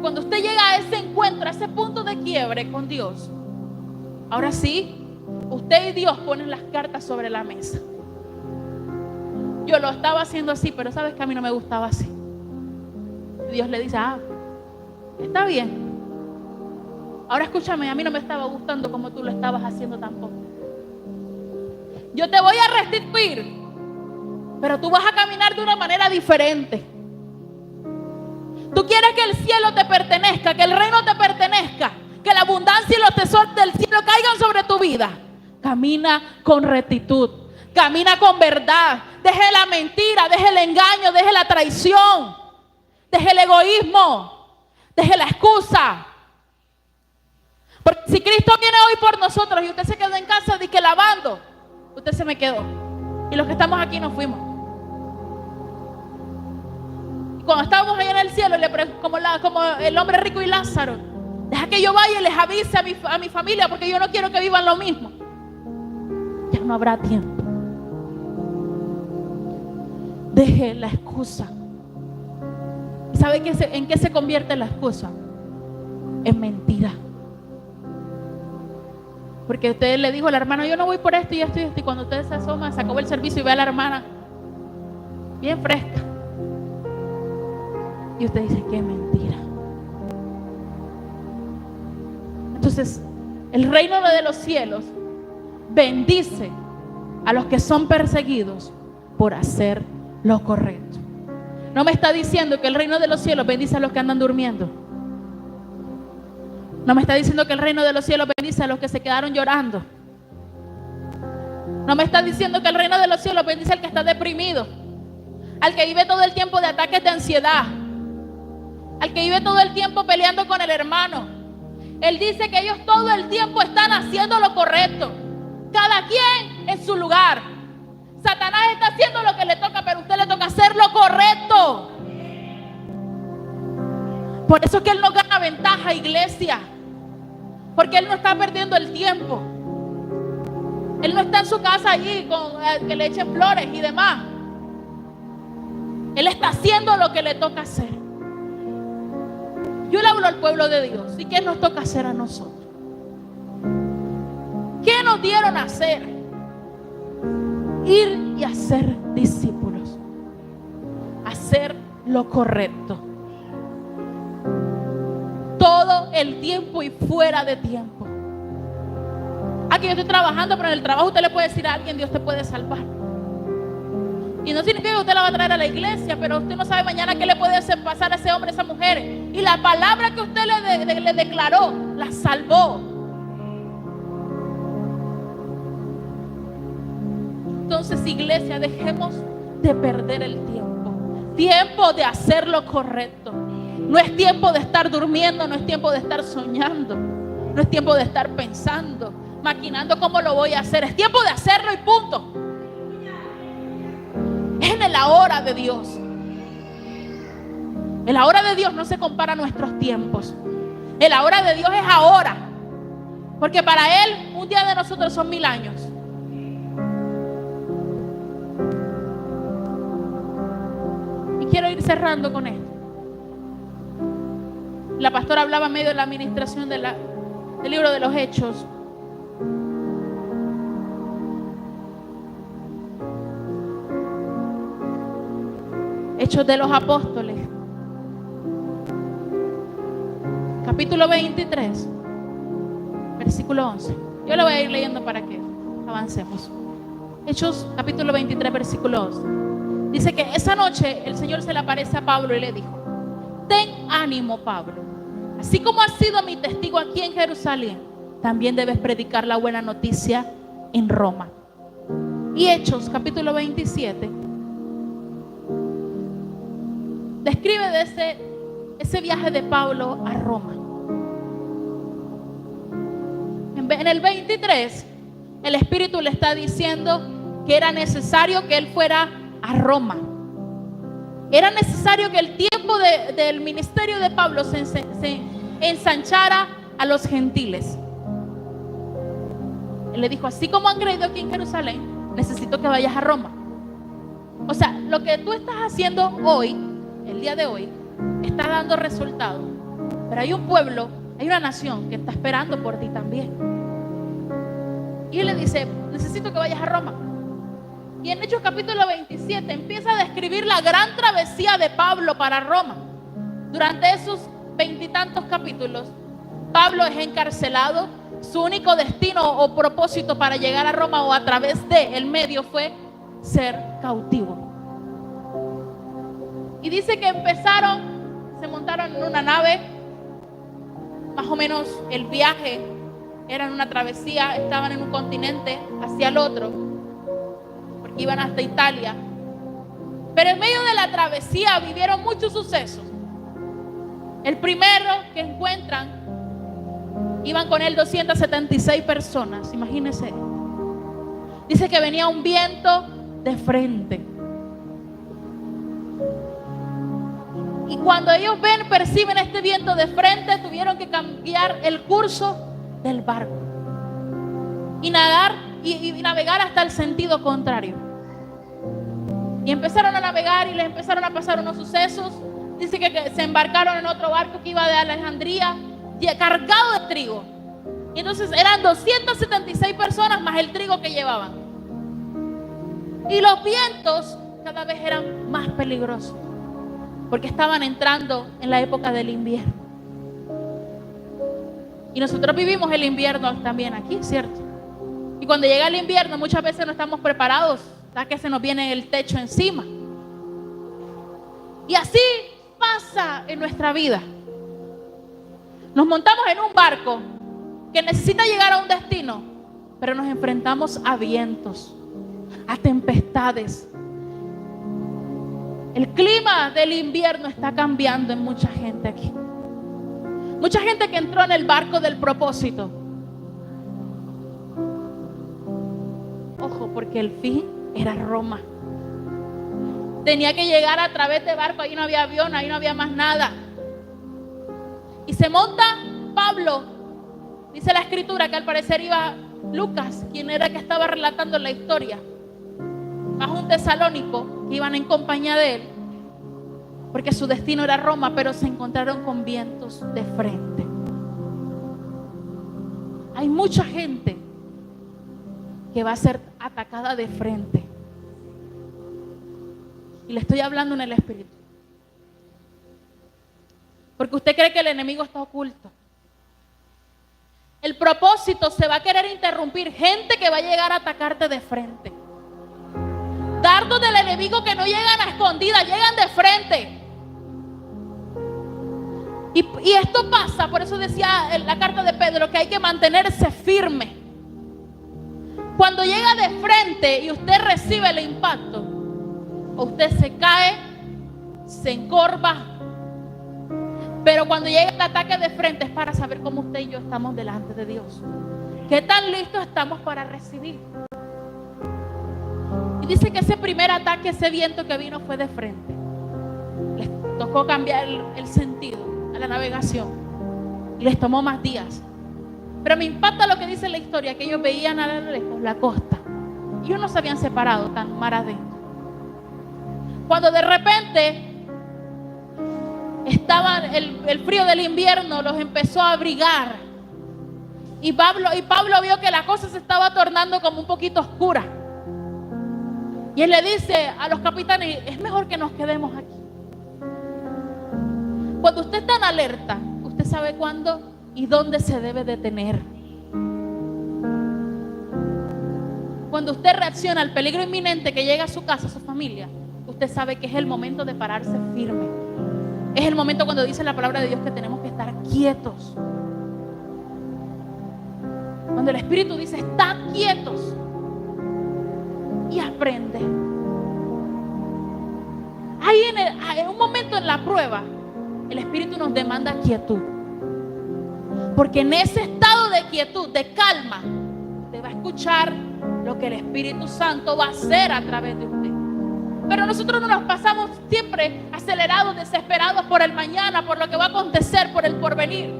cuando usted llega a ese encuentro, a ese punto de quiebre con Dios, ahora sí, usted y Dios ponen las cartas sobre la mesa. Yo lo estaba haciendo así, pero sabes que a mí no me gustaba así. Y Dios le dice: está bien. Ahora escúchame, a mí no me estaba gustando como tú lo estabas haciendo tampoco. Yo te voy a restituir, pero tú vas a caminar de una manera diferente. Tú quieres que el cielo te pertenezca, que el reino te pertenezca, que la abundancia y los tesoros del cielo caigan sobre tu vida. Camina con rectitud, camina con verdad. Deje la mentira, deje el engaño, deje la traición, deje el egoísmo, deje la excusa. Porque si Cristo viene hoy por nosotros y usted se quedó en casa de que lavando, usted se me quedó. Y los que estamos aquí nos fuimos. Y cuando estábamos allá en el cielo, como el hombre rico y Lázaro: deja que yo vaya y les avise a mi familia, porque yo no quiero que vivan lo mismo. Ya no habrá tiempo. Deje la excusa. ¿Y sabe en qué se convierte la excusa? En mentira. Porque usted le dijo a la hermana: yo no voy por esto y esto y esto. Y cuando usted se asoma, se acabó el servicio y ve a la hermana bien fresca, y usted dice: qué mentira. Entonces, el reino de los cielos bendice a los que son perseguidos por hacer lo correcto. No me está diciendo que el reino de los cielos bendice a los que andan durmiendo. No me está diciendo que el reino de los cielos bendice a los que se quedaron llorando. No me está diciendo que el reino de los cielos bendice al que está deprimido, al que vive todo el tiempo de ataques de ansiedad, al que vive todo el tiempo peleando con el hermano. Él dice que ellos todo el tiempo están haciendo lo correcto, cada quien en su lugar. Satanás está haciendo lo que le toca, pero a usted le toca hacer lo correcto. Por eso es que él no gana ventaja, iglesia, porque él no está perdiendo el tiempo. Él no está en su casa allí con que le echen flores y demás. Él está haciendo lo que le toca hacer. Yo le hablo al pueblo de Dios. ¿Y qué nos toca hacer a nosotros? ¿Qué nos dieron a hacer? Ir y hacer discípulos. Hacer lo correcto. Todo el tiempo y fuera de tiempo. Aquí yo estoy trabajando, pero en el trabajo usted le puede decir a alguien: Dios te puede salvar. Y no significa que usted la va a traer a la iglesia, pero usted no sabe mañana qué le puede hacer pasar a ese hombre, a esa mujer. Y la palabra que usted le declaró, la salvó. Entonces, iglesia, dejemos de perder el tiempo. Tiempo de hacer lo correcto. No es tiempo de estar durmiendo, no es tiempo de estar soñando, no es tiempo de estar pensando, maquinando cómo lo voy a hacer. Es tiempo de hacerlo y punto. Es en la hora de Dios. En la hora de Dios no se compara a nuestros tiempos. En la hora de Dios es ahora. Porque para Él un día de nosotros son 1000 años. Y quiero ir cerrando con esto. La pastora hablaba en medio de la administración del libro de los Hechos. Hechos de los Apóstoles, capítulo 23, versículo 11. Yo lo voy a ir leyendo para que avancemos. Hechos capítulo 23, versículo 11. Dice que esa noche el Señor se le aparece a Pablo y le dijo: ten ánimo, Pablo, así como has sido mi testigo aquí en Jerusalén, también debes predicar la buena noticia en Roma. Y Hechos capítulo 27 describe de ese viaje de Pablo a Roma. En el 23, el Espíritu le está diciendo que era necesario que él fuera a Roma. Era necesario que el tiempo del ministerio de Pablo se ensanchara a los gentiles. Él le dijo: así como han creído aquí en Jerusalén, necesito que vayas a Roma. O sea, lo que tú estás haciendo hoy, el día de hoy, está dando resultados. Pero hay un pueblo, hay una nación que está esperando por ti también. Y él le dice: necesito que vayas a Roma. Y en Hechos capítulo 27 empieza a describir la gran travesía de Pablo para Roma. Durante esos 20 y tantos capítulos, Pablo es encarcelado. Su único destino o propósito para llegar a Roma, o a través de el medio, fue ser cautivo. Y dice que se montaron en una nave. Más o menos el viaje era en una travesía, estaban en un continente hacia el otro, porque iban hasta Italia. Pero en medio de la travesía vivieron muchos sucesos. El primero que encuentran, iban con él 276 personas, imagínense. Dice que venía un viento de frente. Y cuando ellos perciben este viento de frente, tuvieron que cambiar el curso del barco y nadar y navegar hasta el sentido contrario. Y empezaron a navegar y les empezaron a pasar unos sucesos. Dice que se embarcaron en otro barco que iba de Alejandría, cargado de trigo. Y entonces eran 276 personas más el trigo que llevaban. Y los vientos cada vez eran más peligrosos, porque estaban entrando en la época del invierno. Y nosotros vivimos el invierno también aquí, ¿cierto? Y cuando llega el invierno muchas veces no estamos preparados, hasta que se nos viene el techo encima. Y así pasa en nuestra vida. Nos montamos en un barco que necesita llegar a un destino, pero nos enfrentamos a vientos, a tempestades. El clima del invierno está cambiando en mucha gente aquí. Mucha gente que entró en el barco del propósito. Ojo, porque el fin era Roma. Tenía que llegar a través de barco, ahí no había avión, ahí no había más nada. Y se monta Pablo, dice la escritura que al parecer iba Lucas, quien era que estaba relatando la historia, bajo un tesalónico que iban en compañía de él, porque su destino era Roma, pero se encontraron con vientos de frente. Hay mucha gente que va a ser atacada de frente. Y le estoy hablando en el espíritu. Porque usted cree que el enemigo está oculto. El propósito se va a querer interrumpir. Gente que va a llegar a atacarte de frente. Dardos del enemigo que no llegan a escondidas, llegan de frente. Y esto pasa, por eso decía en la carta de Pedro que hay que mantenerse firme. Cuando llega de frente y usted recibe el impacto, usted se cae, se encorva. Pero cuando llega el ataque de frente es para saber cómo usted y yo estamos delante de Dios. ¿Qué tan listos estamos para recibir? Y dice que ese primer ataque, ese viento que vino fue de frente. Les tocó cambiar el sentido a la navegación. Y les tomó más días. Pero me impacta lo que dice la historia, que ellos veían a lo lejos la costa. Y ellos no se habían separado tan mar adentro. Cuando de repente estaban, el frío del invierno los empezó a abrigar. Y Pablo vio que la cosa se estaba tornando como un poquito oscura. Y él le dice a los capitanes, es mejor que nos quedemos aquí. Cuando usted está en alerta, usted sabe cuándo y dónde se debe detener. Cuando usted reacciona al peligro inminente que llega a su casa, a su familia, usted sabe que es el momento de pararse firme. Es el momento cuando dice la palabra de Dios que tenemos que estar quietos. Cuando el Espíritu dice, estad quietos y aprende. Ahí en un momento en la prueba, el Espíritu nos demanda quietud. Porque en ese estado de quietud, de calma, usted va a escuchar lo que el Espíritu Santo va a hacer a través de usted. Pero nosotros no nos pasamos siempre acelerados, desesperados por el mañana, por lo que va a acontecer, por el porvenir,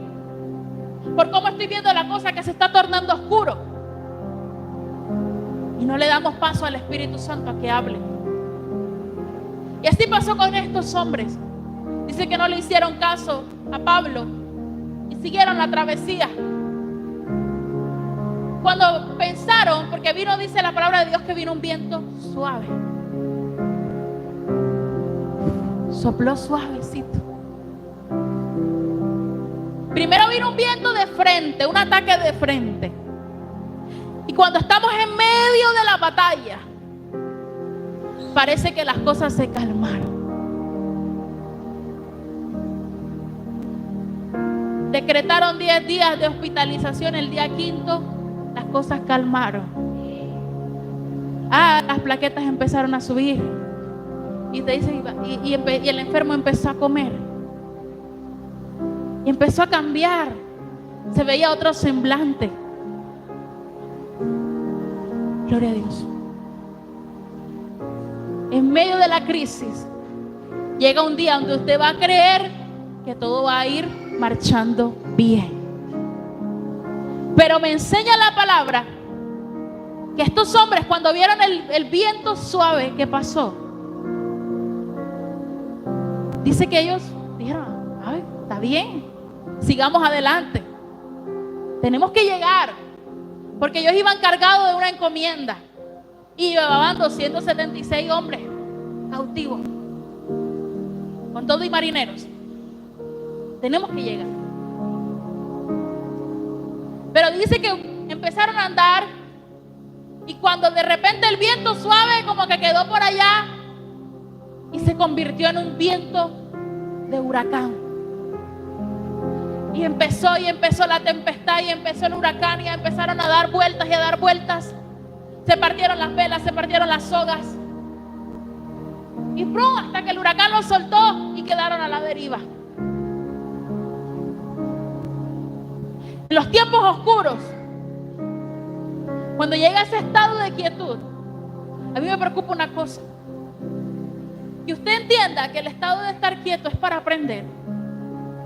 por cómo estoy viendo la cosa que se está tornando oscuro. Y no le damos paso al Espíritu Santo a que hable. Y así pasó con estos hombres. Dice que no le hicieron caso a Pablo y siguieron la travesía. Cuando pensaron, porque vino, dice la palabra de Dios, que vino un viento suave. Sopló suavecito. Primero vino un viento de frente, un ataque de frente. Y cuando estamos en medio de la batalla, parece que las cosas se calmaron. Decretaron 10 días de hospitalización. El día 5, las cosas calmaron. Las plaquetas empezaron a subir. Y te dice, y el enfermo empezó a comer. Y empezó a cambiar. Se veía otro semblante. Gloria a Dios. En medio de la crisis, llega un día donde usted va a creer que todo va a ir marchando bien. Pero me enseña la palabra que estos hombres, cuando vieron el viento suave que pasó, dice que ellos dijeron, ay, está bien, sigamos adelante, tenemos que llegar, porque ellos iban cargados de una encomienda y llevaban 276 hombres cautivos, con todo y marineros. Tenemos que llegar. Pero dice que empezaron a andar, y cuando de repente el viento suave como que quedó por allá, y se convirtió en un viento de huracán. Y empezó la tempestad y empezó el huracán y empezaron a dar vueltas y a dar vueltas. Se partieron las velas, se partieron las sogas. Y ¡prum! Hasta que el huracán los soltó y quedaron a la deriva. En los tiempos oscuros, cuando llega ese estado de quietud, a mí me preocupa una cosa. Que usted entienda que el estado de estar quieto es para aprender.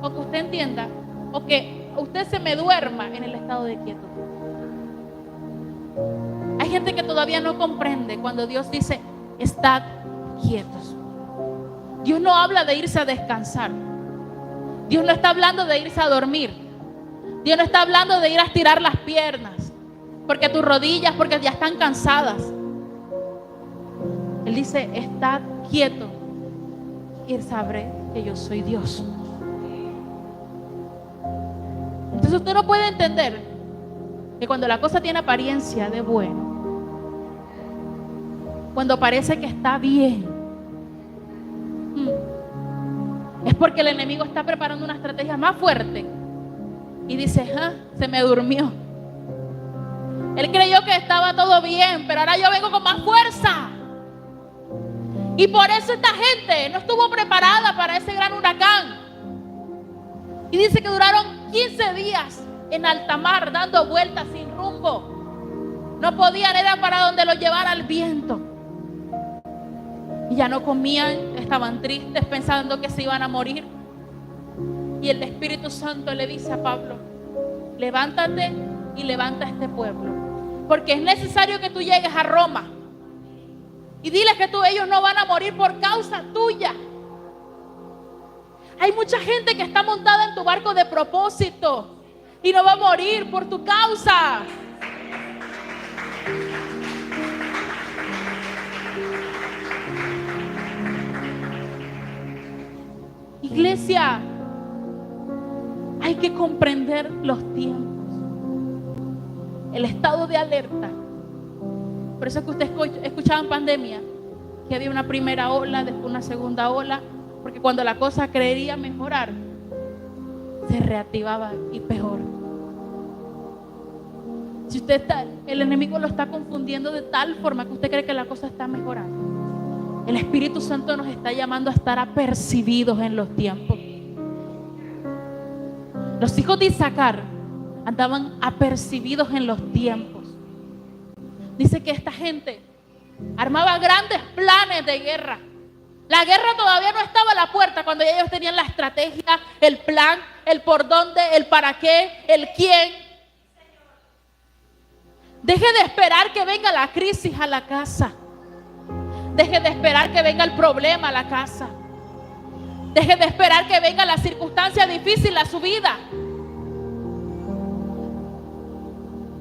O que usted entienda, o que usted se me duerma en el estado de quietud. Hay gente que todavía no comprende cuando Dios dice, estad quietos. Dios no habla de irse a descansar. Dios no está hablando de irse a dormir. Dios no está hablando de ir a estirar las piernas, porque tus rodillas, porque ya están cansadas. Él dice, estad quieto y sabré que yo soy Dios. Entonces usted no puede entender que cuando la cosa tiene apariencia de bueno, cuando parece que está bien, es porque el enemigo está preparando una estrategia más fuerte y dice, se me durmió. Él creyó que estaba todo bien, pero ahora yo vengo con más fuerza. Y por eso esta gente no estuvo preparada para ese gran huracán. Y dice que duraron 15 días en alta mar, dando vueltas sin rumbo. No podían, era para donde los llevara el viento. Y ya no comían, estaban tristes pensando que se iban a morir. Y el Espíritu Santo le dice a Pablo, levántate y levanta a este pueblo, porque es necesario que tú llegues a Roma. Y diles que ellos no van a morir por causa tuya. Hay mucha gente que está montada en tu barco de propósito y no va a morir por tu causa. Iglesia, hay que comprender los tiempos, el estado de alerta. Por eso es que usted escuchaba en pandemia que había una primera ola, después una segunda ola, porque cuando la cosa creería mejorar, se reactivaba y peor. Si usted el enemigo lo está confundiendo de tal forma que usted cree que la cosa está mejorando, el Espíritu Santo nos está llamando a estar apercibidos en los tiempos. Los hijos de Isaacar andaban apercibidos en los tiempos. Dice que esta gente armaba grandes planes de guerra. La guerra todavía no estaba a la puerta cuando ellos tenían la estrategia, el plan, el por dónde, el para qué, el quién. Deje de esperar que venga la crisis a la casa. Deje de esperar que venga el problema a la casa. Deje de esperar que venga la circunstancia difícil a su vida.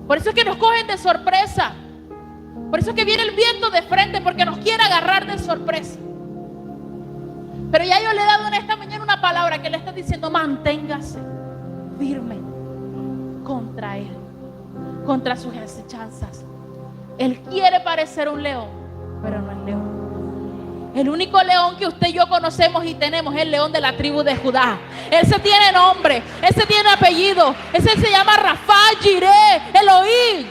Por eso es que nos cogen de sorpresa. Por eso es que viene el viento de frente, porque nos quiere agarrar de sorpresa. Pero ya yo le he dado en esta mañana una palabra que le está diciendo: manténgase firme contra él, contra sus acechanzas. Él quiere parecer un león, pero no es león. El único león que usted y yo conocemos y tenemos es el león de la tribu de Judá. Ese tiene nombre, ese tiene apellido, ese se llama Rafa, Jireh, Elohim.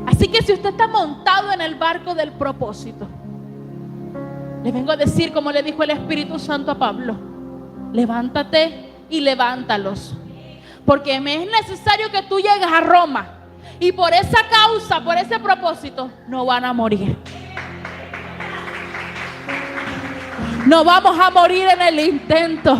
Así que si usted está montado en el barco del propósito, le vengo a decir, como le dijo el Espíritu Santo a Pablo: levántate y levántalos, porque me es necesario que tú llegues a Roma. Y por esa causa, por ese propósito, no van a morir. No vamos a morir en el intento.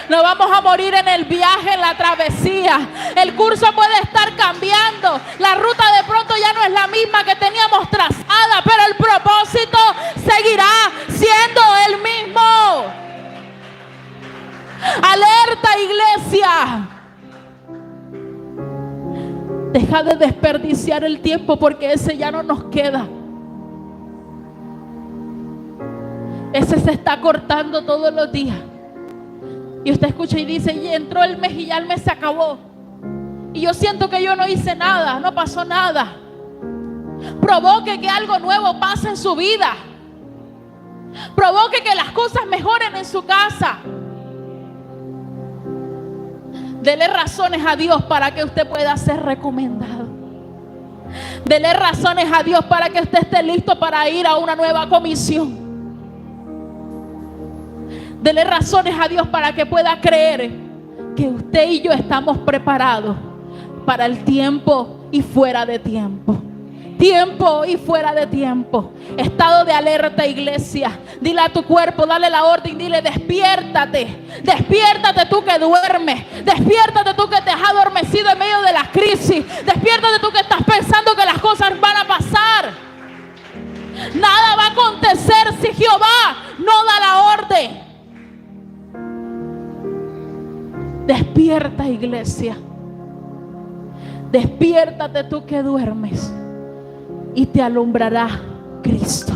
No vamos a morir en el viaje, en la travesía. El curso puede estar cambiando. La ruta de pronto ya no es la misma que teníamos trazada, pero el propósito seguirá siendo el mismo. Alerta, iglesia. Deja de desperdiciar el tiempo, porque ese ya no nos queda. Ese se está cortando todos los días. Y usted escucha y dice: y entró el mes y ya el mes se acabó. Y yo siento que yo no hice nada, no pasó nada. Provoque que algo nuevo pase en su vida. Provoque que las cosas mejoren en su casa. Dele razones a Dios para que usted pueda ser recomendado. Dele razones a Dios para que usted esté listo para ir a una nueva comisión. Dele razones a Dios para que pueda creer que usted y yo estamos preparados para el tiempo y fuera de tiempo. Tiempo y fuera de tiempo. Estado de alerta, iglesia. Dile a tu cuerpo, dale la orden, dile: despiértate. Despiértate tú que duermes. Despiértate tú que te has adormecido en medio de la crisis. Despiértate tú que estás pensando que las cosas van a pasar. Nada va a acontecer si Jehová no da la orden. Despierta, iglesia. Despiértate tú que duermes y te alumbrará Cristo.